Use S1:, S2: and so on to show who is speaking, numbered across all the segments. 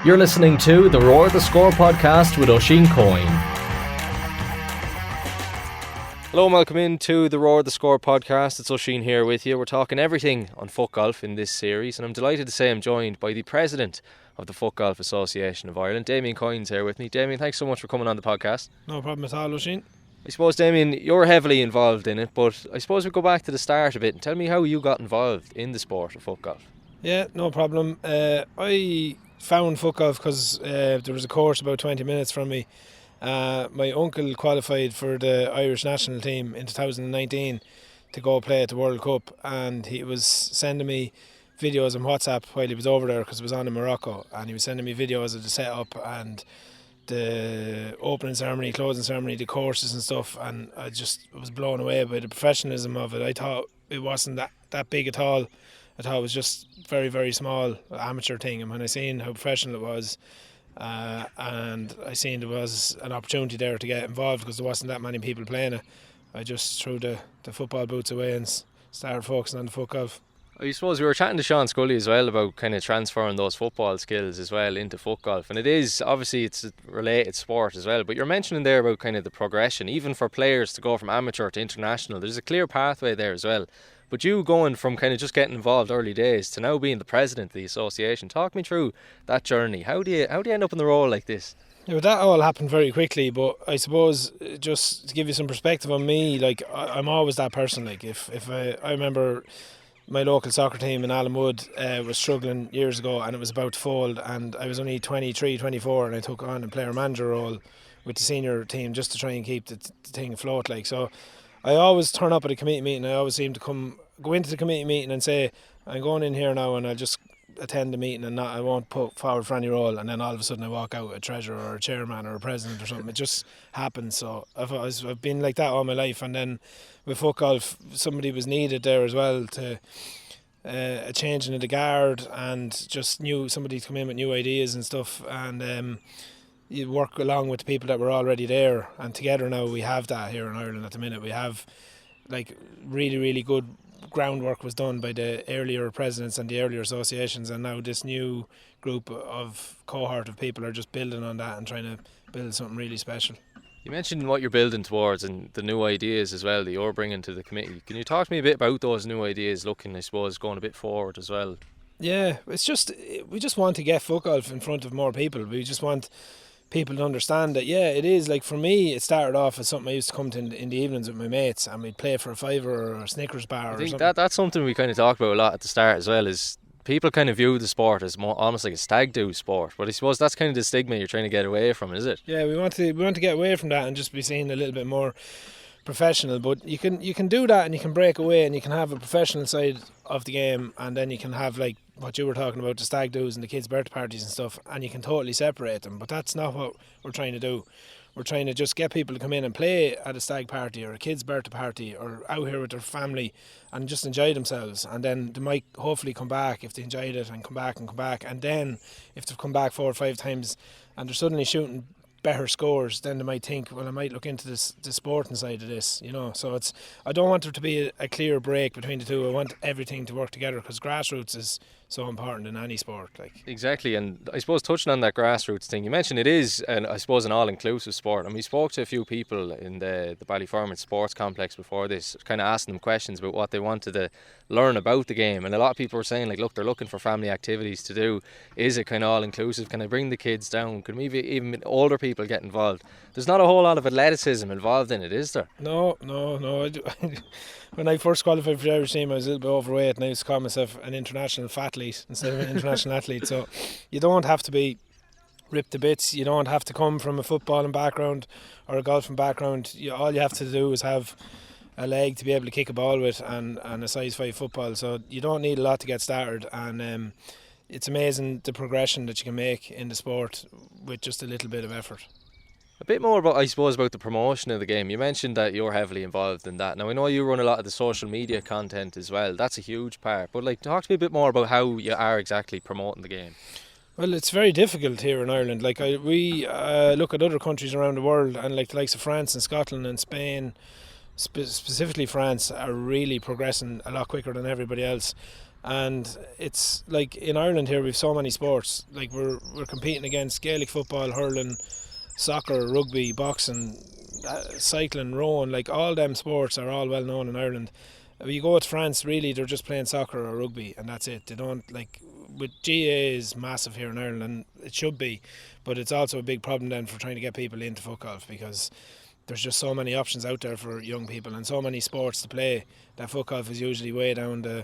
S1: You're listening to the Roar the Score podcast with Oisin Coyne.
S2: Hello and welcome into the Roar the Score podcast. It's Oisin here with you. We're talking everything on Footgolf in this series, and I'm delighted to say I'm joined by the President of the Footgolf Association of Ireland, Damien Coyne's here with me. Damien, thanks so much for coming on the podcast.
S3: No problem at all, Oisin.
S2: I suppose, Damien, you're heavily involved in it, but I suppose we go back to the start a bit and tell me how you got involved in the sport of Footgolf.
S3: Yeah, no problem. I found Footgolf because there was a course about 20 minutes from me. My uncle qualified for the Irish national team in 2019 to go play at the World Cup, and he was sending me videos on WhatsApp while he was over there because it was on in Morocco, and he was sending me videos of the setup and the opening ceremony, closing ceremony, the courses and stuff, and I just was blown away by the professionalism of it. I thought it wasn't that big at all. I thought it was just very, very small amateur thing, and when I seen how professional it was, and I seen there was an opportunity there to get involved because there wasn't that many people playing it, I just threw the football boots away and started focusing on the Footgolf.
S2: I suppose we were chatting to Sean Scully as well about kind of transferring those football skills as well into Footgolf, and it is obviously it's a related sport as well, but you're mentioning there about kind of the progression, even for players to go from amateur to international. There's a clear pathway there as well. But you going from kind of just getting involved early days to now being the president of the association, talk me through that journey. How do you end up in the role like this?
S3: Yeah, but that all happened very quickly. But I suppose just to give you some perspective on me, like I'm always that person. Like if I remember my local soccer team in Allenwood was struggling years ago and it was about to fold, and I was only 23, 24, and I took on a player manager role with the senior team just to try and keep the thing afloat. Like so. I always turn up at a committee meeting. I always seem to go into the committee meeting and say, I'm going in here now and I'll just attend the meeting and I won't put forward for any role, and then all of a sudden I walk out a treasurer or a chairman or a president or something. It just happens. So I've been like that all my life, and then with Footgolf somebody was needed there as well to a changing of the guard, and just knew somebody to come in with new ideas and stuff, and you work along with the people that were already there, and together now we have that here in Ireland at the minute. We have like really, really good groundwork was done by the earlier presidents and the earlier associations, and now this new group of cohort of people are just building on that and trying to build something really special.
S2: You mentioned what you're building towards and the new ideas as well that you're bringing to the committee. Can you talk to me a bit about those new ideas, looking, I suppose, going a bit forward as well?
S3: Yeah, we just want to get Footgolf in front of more people. We just want people to understand that, yeah, it is. Like for me, it started off as something I used to come to in the evenings with my mates, and we'd play for a fiver or a Snickers bar.
S2: I think that's something we kind of talked about a lot at the start as well, is people kind of view the sport as more almost like a stag do sport, but I suppose that's kind of the stigma you're trying to get away from, is it?
S3: Yeah, we want to get away from that and just be seen a little bit more professional. But you can do that, and you can break away, and you can have a professional side of the game, and then you can have like what you were talking about, the stag do's and the kids' birthday parties and stuff, and you can totally separate them. But that's not what we're trying to do. We're trying to just get people to come in and play at a stag party or a kid's birthday party or out here with their family and just enjoy themselves, and then they might hopefully come back if they enjoyed it, and come back, and then if they've come back 4 or 5 times and they're suddenly shooting better scores, then they might think, well, I might look into the sporting side of this, you know. So I don't want there to be a clear break between the two. I want everything to work together, because grassroots is so important in any sport. Like
S2: exactly, and I suppose touching on that grassroots thing, you mentioned it is, I suppose, an all-inclusive sport, and we spoke to a few people in the Ballyfermot Sports Complex before this, kind of asking them questions about what they wanted to learn about the game, and a lot of people were saying, like, look, they're looking for family activities to do. Is it kind of all-inclusive? Can I bring the kids down? Can maybe even older people get involved? There's not a whole lot of athleticism involved in it, is there?
S3: No. When I first qualified for the Irish team, I was a little bit overweight, and I used to call myself an international fathlete instead of an international athlete. So you don't have to be ripped to bits. You don't have to come from a footballing background or a golfing background. All you have to do is have a leg to be able to kick a ball with, and a size 5 football. So you don't need a lot to get started, and it's amazing the progression that you can make in the sport with just a little bit of effort.
S2: A bit more about, I suppose, about the promotion of the game. You mentioned that you're heavily involved in that. Now, I know you run a lot of the social media content as well. That's a huge part. But talk to me a bit more about how you are exactly promoting the game.
S3: Well, it's very difficult here in Ireland. We look at other countries around the world, and like the likes of France and Scotland and Spain, specifically France, are really progressing a lot quicker than everybody else. And it's like in Ireland here we've so many sports. Like we're competing against Gaelic football, hurling, soccer, rugby, boxing, cycling, rowing. Like all them sports are all well known in Ireland. If you go to France, really they're just playing soccer or rugby, and that's it. They don't like. With GAA is massive here in Ireland, and it should be, but it's also a big problem then for trying to get people into Footgolf, because there's just so many options out there for young people and so many sports to play that Footgolf is usually way down the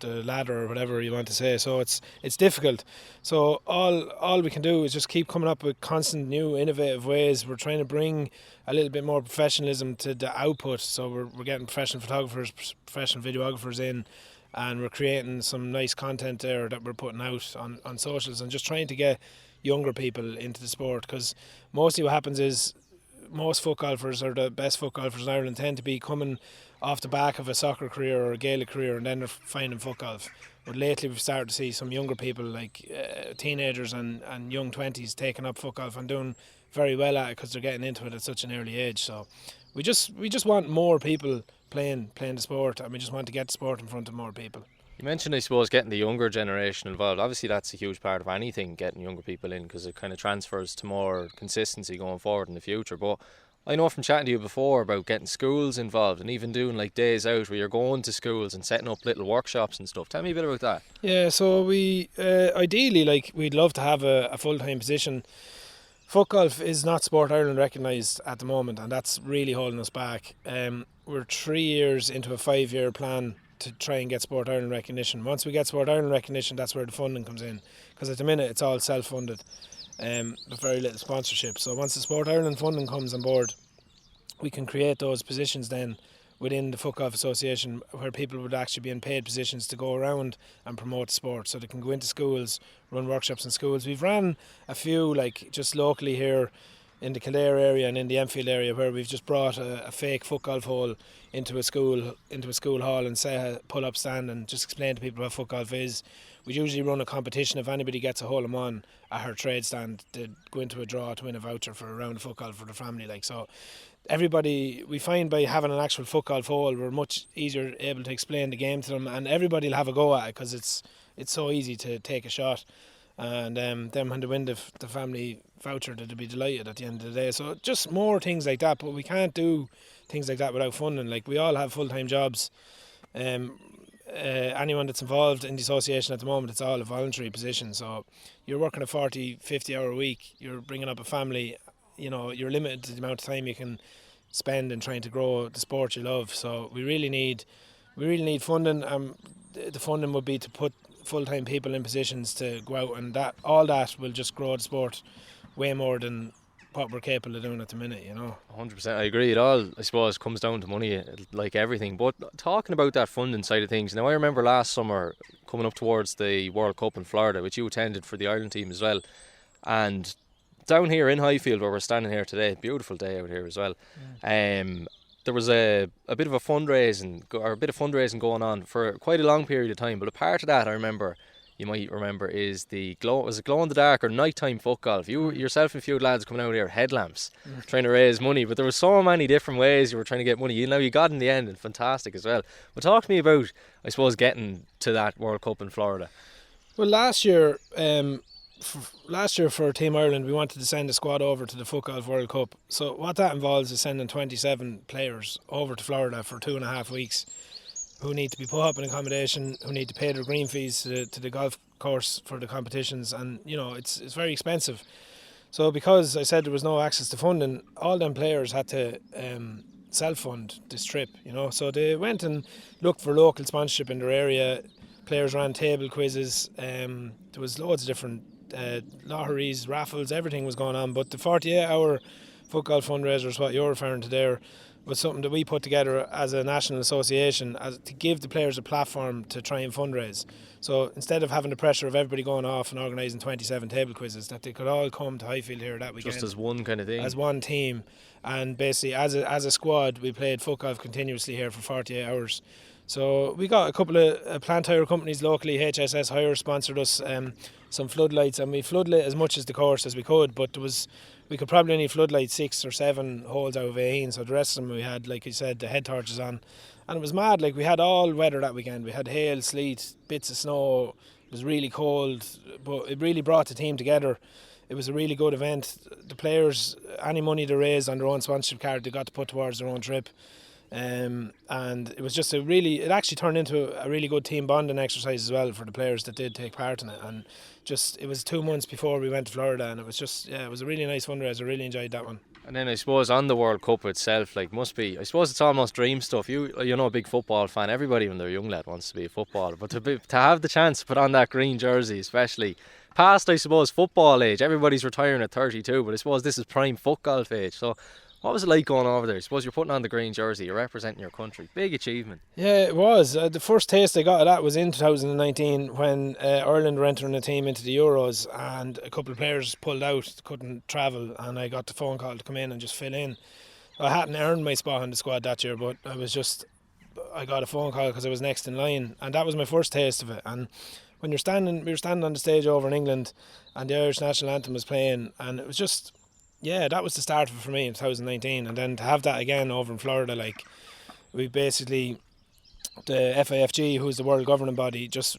S3: ladder, or whatever you want to say. So it's difficult. So all we can do is just keep coming up with constant new innovative ways. We're trying to bring a little bit more professionalism to the output. So we're getting professional photographers, professional videographers in, and we're creating some nice content there that we're putting out on socials, and just trying to get younger people into the sport, because mostly what happens is most foot golfers, or the best foot golfers in Ireland, tend to be coming off the back of a soccer career or a Gaelic career, and then they're finding foot golf. But lately we've started to see some younger people, like teenagers and young 20s, taking up foot golf and doing very well at it, because they're getting into it at such an early age. So we just want more people playing the sport, and we just want to get the sport in front of more people.
S2: You mentioned, I suppose, getting the younger generation involved. Obviously that's a huge part of anything, getting younger people in, because it kind of transfers to more consistency going forward in the future. But I know from chatting to you before about getting schools involved, and even doing like days out where you're going to schools and setting up little workshops and stuff. Tell me a bit about that.
S3: Yeah, so we ideally, like, we'd love to have a full-time position. Footgolf is not Sport Ireland recognised at the moment, and that's really holding us back. We're 3 years into a 5-year plan to try and get Sport Ireland recognition. Once we get Sport Ireland recognition, that's where the funding comes in, because at the minute it's all self-funded, with very little sponsorship. So once the Sport Ireland funding comes on board, we can create those positions then within the Footgolf Association, where people would actually be in paid positions to go around and promote the sport. So they can go into schools, run workshops in schools. We've ran a few, like just locally here in the Kildare area and in the Enfield area, where we've just brought a fake Footgolf hole into a school hall and set a pull-up stand and just explain to people what Footgolf is. We usually run a competition. If anybody gets a hole in one at her trade stand, they go into a draw to win a voucher for a round of Footgolf for the family. Like, so everybody, we find by having an actual Footgolf hole, we're much easier able to explain the game to them, and everybody will have a go at it, because it's so easy to take a shot. And then when they win the family voucher, they'll be delighted at the end of the day. So just more things like that, but we can't do things like that without funding. Like, we all have full-time jobs. Anyone that's involved in the association at the moment, it's all a voluntary position. So you're working a 40-50 hour week, you're bringing up a family, you know, you're limited to the amount of time you can spend in trying to grow the sport you love. So we really need funding. The funding would be to put full-time people in positions to go out, and all that will just grow the sport way more than what we're capable of doing at the minute, you know.
S2: 100%, I agree. It all, I suppose, comes down to money, like everything. But talking about that funding side of things, now I remember last summer coming up towards the World Cup in Florida, which you attended for the Ireland team as well, and down here in Highfield where we're standing here today, beautiful day out here as well. There was a bit of a fundraising going on for quite a long period of time. But a part of that, I remember, you might remember, is the glow in the dark or nighttime foot golf. You yourself and a few lads coming out here, headlamps, trying to raise money. But there were so many different ways you were trying to get money. You know, you got in the end, and fantastic as well. But talk to me about, I suppose, getting to that World Cup in Florida.
S3: Well, last year for Team Ireland, we wanted to send a squad over to the Footgolf World Cup. So what that involves is sending 27 players over to Florida for 2.5 weeks, who need to be put up in accommodation, who need to pay their green fees to the golf course for the competitions, and you know, it's very expensive. So because I said there was no access to funding, all them players had to self-fund this trip, you know. So they went and looked for local sponsorship in their area. Players ran table quizzes. There was loads of different lotteries, raffles, everything was going on. But the 48-hour Footgolf fundraiser is what you're referring to there, was something that we put together as a national association to give the players a platform to try and fundraise. So instead of having the pressure of everybody going off and organising 27 table quizzes, that they could all come to Highfield here that weekend.
S2: Just as one kind of thing.
S3: As one team. And basically, as a squad, we played Footgolf continuously here for 48 hours. So we got a couple of plant hire companies locally. HSS Hire sponsored us some floodlights, and we floodlit as much as the course as we could, but we could probably only floodlight 6 or 7 holes out of 18, so the rest of them we had, like you said, the head torches on, And it was mad, like we had all weather that weekend. We had hail, sleet, bits of snow. It was really cold, but it really brought the team together. It was a really good event. The players, any money they raised on their own sponsorship card, they got to put towards their own trip. And it was just it actually turned into a really good team bonding exercise as well for the players that did take part in it. And it was 2 months before we went to Florida, and it was just, it was a really nice fundraiser. I really enjoyed that one.
S2: And then I suppose on the World Cup itself, like I suppose it's almost dream stuff. You're a big football fan. Everybody when they're a young lad wants to be a footballer, but to have the chance to put on that green jersey, especially past, I suppose, football age. Everybody's retiring at 32, but I suppose this is prime Footgolf age. So what was it like going over there? I suppose you're putting on the green jersey, you're representing your country. Big achievement.
S3: Yeah, it was. The first taste I got of that was in 2019 when Ireland were entering a team into the Euros, and a couple of players pulled out, couldn't travel, and I got the phone call to come in and just fill in. I hadn't earned my spot on the squad that year, but I got a phone call because I was next in line, and that was my first taste of it. And when we were standing on the stage over in England, and the Irish national anthem was playing, and it was just, that was the start of it for me in 2019. And then to have that again over in Florida, like we basically, the FIFG, who's the world governing body, just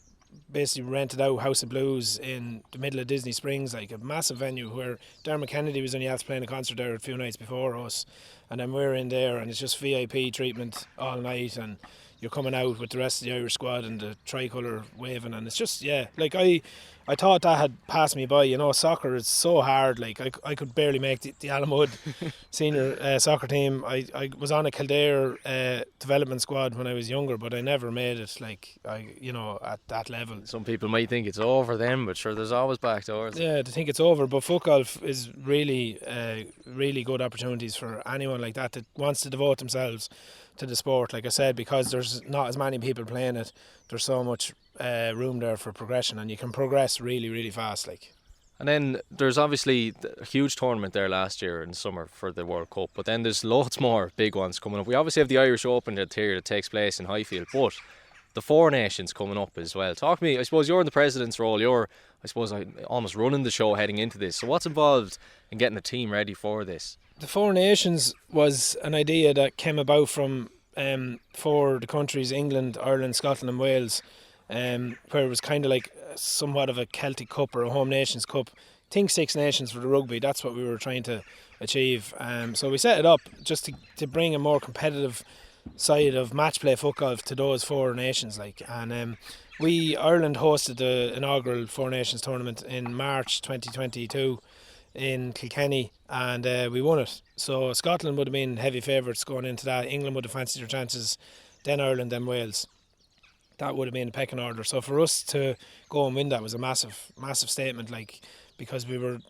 S3: basically rented out House of Blues in the middle of Disney Springs, like a massive venue where Dermot Kennedy was only after playing a concert there a few nights before us, and then we're in there, and it's just VIP treatment all night, and you're coming out with the rest of the Irish squad and the tricolour waving, and it's just, like I thought that had passed me by. Soccer is so hard. Like I could barely make the Alamud senior soccer team. I was on a Kildare development squad when I was younger, but I never made it at that level.
S2: Some people might think it's over them, but sure, there's always back doors.
S3: Yeah, to think it's over, but Footgolf is really really good opportunities for anyone like that wants to devote themselves to the sport. Like I said, because there's not as many people playing it, there's so much room there for progression, and you can progress really, really fast.
S2: And then there's obviously a huge tournament there last year in the summer for the World Cup, but then there's loads more big ones coming up. We obviously have the Irish Open here that takes place in Highfield, but the Four Nations coming up as well. Talk to me, I suppose you're in the president's role, you're almost running the show heading into this, so what's involved in getting a team ready for this?
S3: The Four Nations was an idea that came about from for the countries England, Ireland, Scotland and Wales, where it was kind of like somewhat of a Celtic Cup or a Home Nations Cup. Think Six Nations for the rugby, that's what we were trying to achieve. So we set it up just to bring a more competitive side of match play Footgolf to those Four Nations. Ireland hosted the inaugural Four Nations tournament in March 2022 in Kilkenny, and we won it. So Scotland would have been heavy favourites going into that. England would have fancied their chances, then Ireland, then Wales. That would have been the pecking order. So for us to go and win that was a massive statement, because we were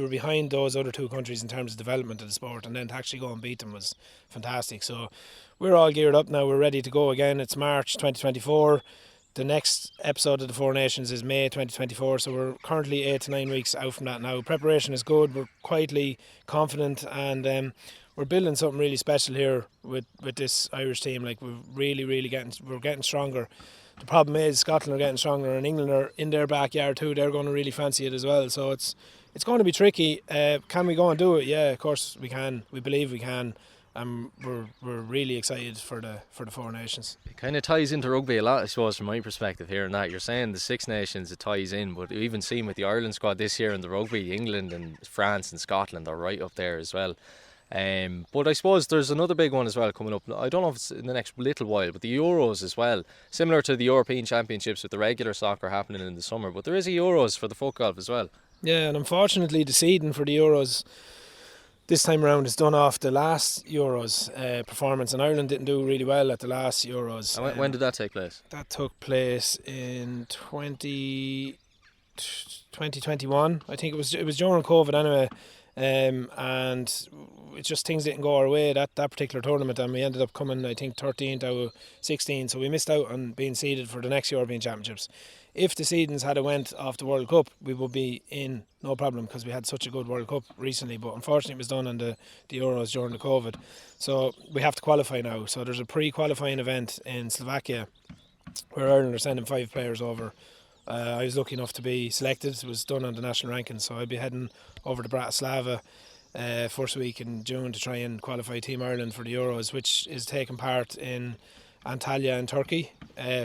S3: behind those other two countries in terms of development of the sport, and then to actually go and beat them was fantastic. So we're all geared up now, we're ready to go again. It's March 2024. The next episode of the Four Nations is May 2024, so we're currently 8 to 9 weeks out from that now. Preparation is good, we're quietly confident, and we're building something really special here with this Irish team. We're getting stronger. The problem is Scotland are getting stronger, and England are in their backyard too. They're going to really fancy it as well. So it's going to be tricky. Can we go and do it? Yeah, of course we can. We believe we can. We're really excited for the Four Nations.
S2: It kind of ties into rugby a lot, I suppose, from my perspective here and that. You're saying the Six Nations, it ties in, but we've even seen with the Ireland squad this year in the rugby, England and France and Scotland are right up there as well. But I suppose there's another big one as well coming up. I don't know if it's in the next little while, but the Euros as well, similar to the European Championships with the regular soccer happening in the summer, but there is a Euros for the Footgolf as well.
S3: Yeah, and unfortunately the seeding for the Euros this time around is done off the last Euros performance, and Ireland didn't do really well at the last Euros.
S2: And when did that take place?
S3: That took place in 2021. I think it was during COVID anyway. And it's just things didn't go our way that particular tournament, and we ended up coming, I think, 13th out of 16, so we missed out on being seeded for the next European Championships. If the seedings had went off the World Cup, we would be in no problem, because we had such a good World Cup recently, but unfortunately it was done on the Euros during the COVID, so we have to qualify now. So there's a pre-qualifying event in Slovakia where Ireland are sending 5 players over. I was lucky enough to be selected. It was done on the national rankings, so I'll be heading over to Bratislava first week in June to try and qualify Team Ireland for the Euros, which is taking part in Antalya in Turkey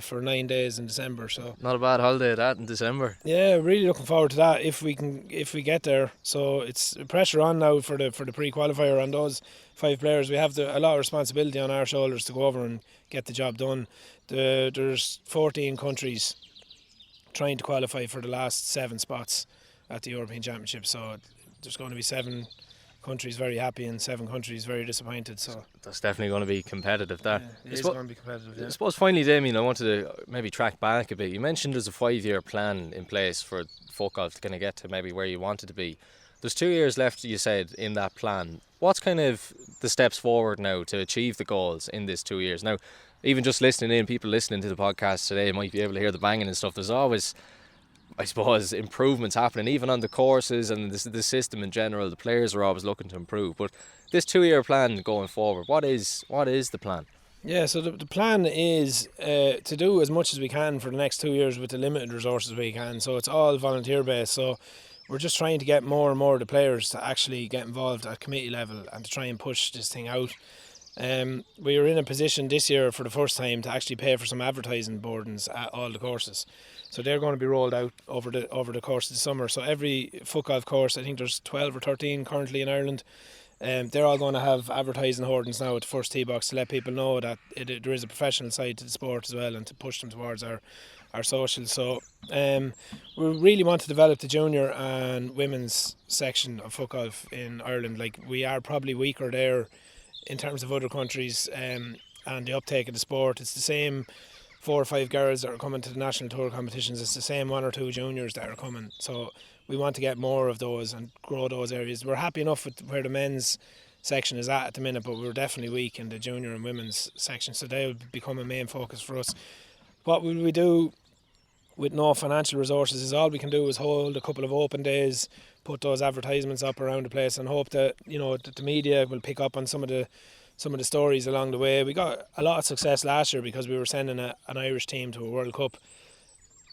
S3: for 9 days in December. So
S2: Not a bad holiday that in December.
S3: yeah, really looking forward to that if we get there. So it's pressure on now for the pre-qualifier on those 5 players. We have a lot of responsibility on our shoulders to go over and get the job done. There's 14 countries trying to qualify for the last 7 spots at the European Championship. So there's going to be 7 countries very happy and 7 countries very disappointed. So
S2: that's definitely going to be competitive. That
S3: it is going to be competitive. Yeah.
S2: I suppose finally, Damien, I wanted to maybe track back a bit. You mentioned there's a 5-year plan in place for Footgolf to kind of get to maybe where you wanted to be. There's 2 years left, you said, in that plan. What's kind of the steps forward now to achieve the goals in this 2 years? Now, even just listening in, people listening to the podcast today might be able to hear the banging and stuff. There's always, I suppose, improvements happening, even on the courses and the system in general. The players are always looking to improve. But this 2-year plan going forward, what is the plan?
S3: Yeah, so the plan is to do as much as we can for the next 2 years with the limited resources we can. So it's all volunteer based. So we're just trying to get more and more of the players to actually get involved at committee level and to try and push this thing out. We are in a position this year for the first time to actually pay for some advertising boardings at all the courses. So they're going to be rolled out over the course of the summer. So every Footgolf course, I think there's 12 or 13 currently in Ireland, they're all going to have advertising hoardings now at the first tee box to let people know that there is a professional side to the sport as well and to push them towards our socials. So we really want to develop the junior and women's section of Footgolf in Ireland. Like, we are probably weaker there in terms of other countries and the uptake of the sport. It's the same 4 or 5 girls that are coming to the national tour competitions. It's the same 1 or 2 juniors that are coming. So we want to get more of those and grow those areas. We're happy enough with where the men's section is at the minute, but we're definitely weak in the junior and women's section. So they'll become a main focus for us. What will we do with no financial resources is all we can do is hold a couple of open days, put those advertisements up around the place and hope that, that the media will pick up on some of the stories along the way. We got a lot of success last year because we were sending an Irish team to a World Cup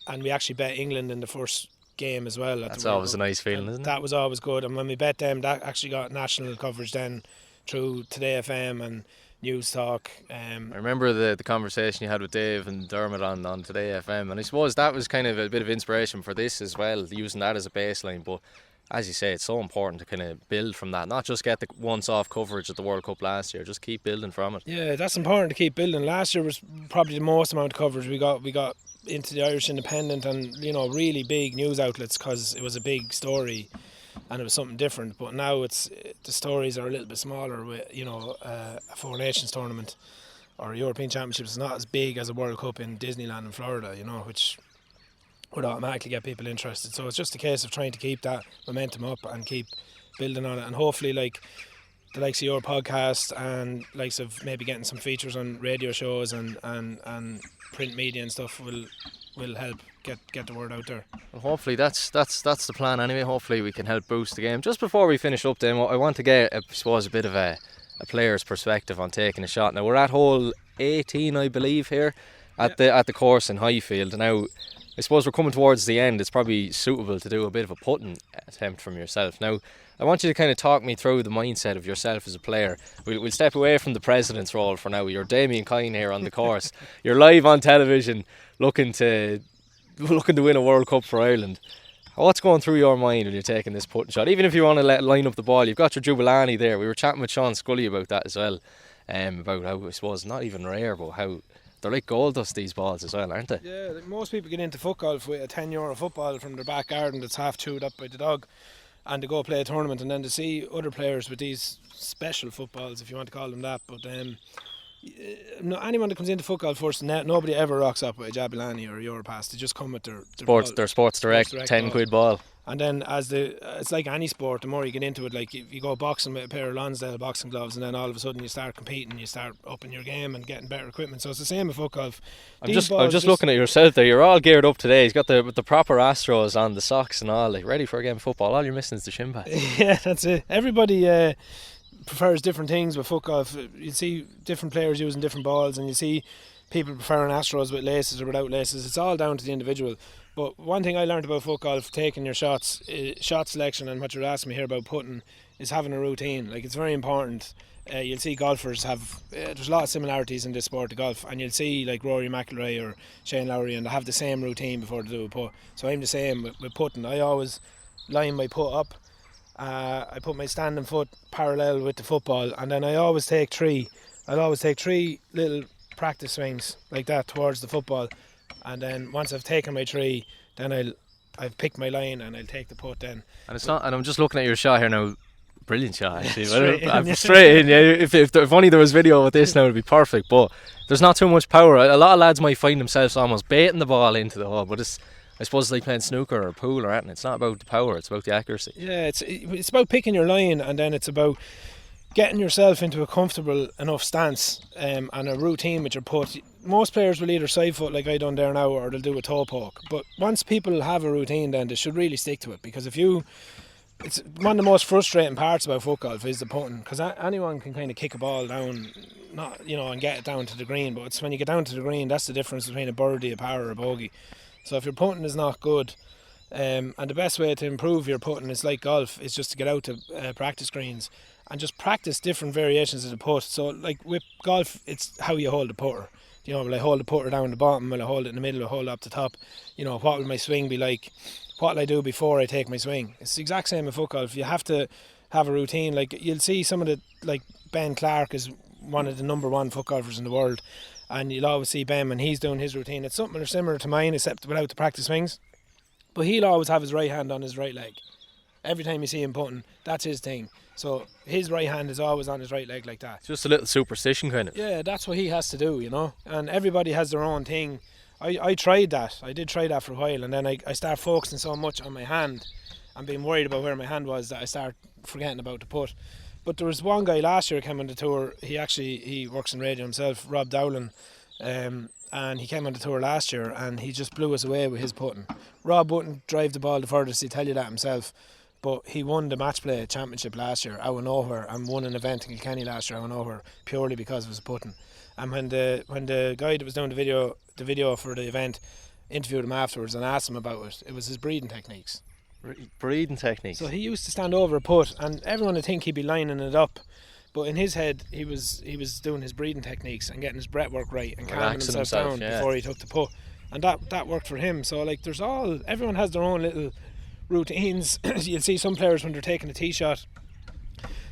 S3: and we actually bet England in the first game as well.
S2: That's always a nice feeling, isn't it?
S3: That was always good, and when we bet them, that actually got national coverage then through Today FM and News Talk. I
S2: remember the conversation you had with Dave and Dermot on Today FM, and I suppose that was kind of a bit of inspiration for this as well, using that as a baseline. But as you say, it's so important to kind of build from that, not just get the once-off coverage at the World Cup last year, just keep building from it.
S3: Yeah, that's important to keep building. Last year was probably the most amount of coverage we got into the Irish Independent and really big news outlets because it was a big story and it was something different. But now the stories are a little bit smaller with a Four Nations tournament or a European Championship is not as big as a World Cup in Disneyland in Florida, which would automatically get people interested. So it's just a case of trying to keep that momentum up and keep building on it, and hopefully like the likes of your podcast and likes of maybe getting some features on radio shows and print media and stuff will help get the word out there.
S2: Well, hopefully that's the plan anyway. Hopefully we can help boost the game. Just before we finish up then, I want to get I suppose a bit of a player's perspective on taking a shot. Now we're at hole 18 I believe here at the course in Highfield. Now I suppose we're coming towards the end. It's probably suitable to do a bit of a putting attempt from yourself. Now I want you to kind of talk me through the mindset of yourself as a player. We'll step away from the president's role for now. You're Damien Coyne here on the course. You're live on television looking to win a World Cup for Ireland. What's going through your mind when you're taking this putting shot? Even if you want to line up the ball, you've got your Jubilani there. We were chatting with Sean Scully about that as well. About how, I suppose, not even rare, but how they're like gold dust, these balls as well, aren't they?
S3: Yeah, like most people get into Footgolf with a €10 football from their back garden that's half chewed up by the dog, and to go play a tournament, and then to see other players with these special footballs, if you want to call them that. But anyone that comes into Footgolf first, nobody ever rocks up with a Jabilani or a Europass. They just come with their
S2: Sports Direct 10 quid ball.
S3: And then it's like any sport, the more you get into it, like if you go boxing with a pair of Lonsdale boxing gloves and then all of a sudden you start competing, you start upping your game and getting better equipment. So it's the same with Footgolf.
S2: I'm just looking at yourself there. You're all geared up today. He's got the proper Astros on, the socks and all, like ready for a game of football. All you're missing is the shin pad.
S3: Yeah, that's it. Everybody prefers different things with Footgolf. You see different players using different balls, and you see people preferring Astros with laces or without laces. It's all down to the individual. But one thing I learned about Footgolf, taking your shots, shot selection, and what you're asking me here about putting, is having a routine. Like, it's very important. you'll see golfers have there's a lot of similarities in this sport, the golf, and you'll see like Rory McIlroy or Shane Lowry, and they have the same routine before they do a putt. So I'm the same with putting. I always line my putt up. I put my standing foot parallel with the football, and then I'll always take three little practice swings like that towards the football, and then once I've taken my three, then I've picked my line and I'll take the putt then.
S2: And it's not. And I'm just looking at your shot here now. Brilliant shot, actually.
S3: Straight
S2: Straight in. Yeah. If only there was video of this now, it'd be perfect. But there's not too much power. A lot of lads might find themselves almost baiting the ball into the hole, but I suppose it's like playing snooker or pool or anything. It's not about the power, it's about the accuracy.
S3: Yeah, it's about picking your line, and then it's about getting yourself into a comfortable enough stance and a routine with your putt. Most players will either side foot like I done there now, or they'll do a toe poke. But once people have a routine, then they should really stick to it, because it's one of the most frustrating parts about foot golf is the putting, because anyone can kind of kick a ball down, and get it down to the green. But it's when you get down to the green, that's the difference between a birdie, a par, or a bogey. So if your putting is not good, and the best way to improve your putting is like golf, is just to get out to practice greens and just practice different variations of the putt. So like with golf, it's how you hold the putter. Will I hold the putter down the bottom? Will I hold it in the middle? Will I hold it up the top? What will my swing be like? What will I do before I take my swing? It's the exact same in foot golf. You have to have a routine. Like you'll see some of the, like Ben Clark is one of the number one foot golfers in the world, and you'll always see Ben when he's doing his routine. It's something similar to mine, except without the practice swings. But he'll always have his right hand on his right leg. Every time you see him putting, that's his thing. So his right hand is always on his right leg like that.
S2: Just a little superstition kind of.
S3: Yeah, that's what he has to do, And everybody has their own thing. I tried that. I did try that for a while, and then I start focusing so much on my hand and being worried about where my hand was that I start forgetting about the putt. But there was one guy last year who came on the tour. He works in radio himself, Rob Dowling, and he came on the tour last year and he just blew us away with his putting. Rob wouldn't drive the ball the furthest, he'd tell you that himself. But he won the match play championship last year out of nowhere, and won an event in Kilkenny last year out of nowhere purely because of his putting. And when the guy that was doing the video for the event interviewed him afterwards and asked him about it was his breathing techniques.
S2: Breathing techniques.
S3: So he used to stand over a putt, and everyone would think he'd be lining it up, but in his head he was doing his breathing techniques and getting his breath work right and calming himself down before he took the putt, and that worked for him. So like everyone has their own little routines. You'll see some players when they're taking a tee shot,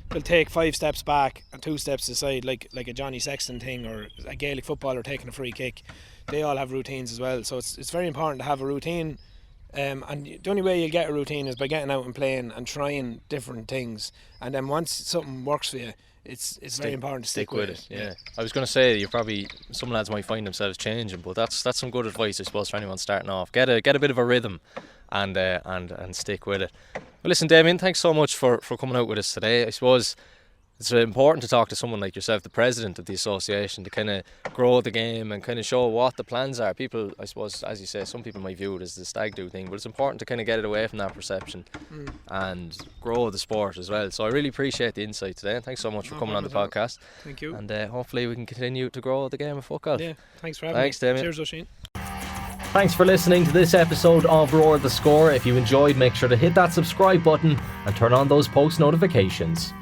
S3: they'll take 5 steps back and 2 steps aside, like a Johnny Sexton thing, or a Gaelic footballer taking a free kick. They all have routines as well, so it's very important to have a routine. And the only way you'll get a routine is by getting out and playing and trying different things. And then once something works for you, it's very important to stick with it.
S2: Yeah. I was going to say, some lads might find themselves changing, but that's some good advice, I suppose, for anyone starting off. Get a bit of a rhythm and stick with it. Well, listen, Damien, thanks so much for coming out with us today. I suppose it's important to talk to someone like yourself, the president of the association, to kind of grow the game and kind of show what the plans are. People, I suppose, as you say, some people might view it as the stag do thing, but it's important to kind of get it away from that perception and grow the sport as well. So I really appreciate the insight today, and thanks so much for coming on the podcast.
S3: Thank you.
S2: And hopefully we can continue to grow the game of football.
S3: Yeah, thanks for having me.
S2: Thanks, Damien.
S3: Cheers, Oisin.
S1: Thanks for listening to this episode of Roar the Score. If you enjoyed, make sure to hit that subscribe button and turn on those post notifications.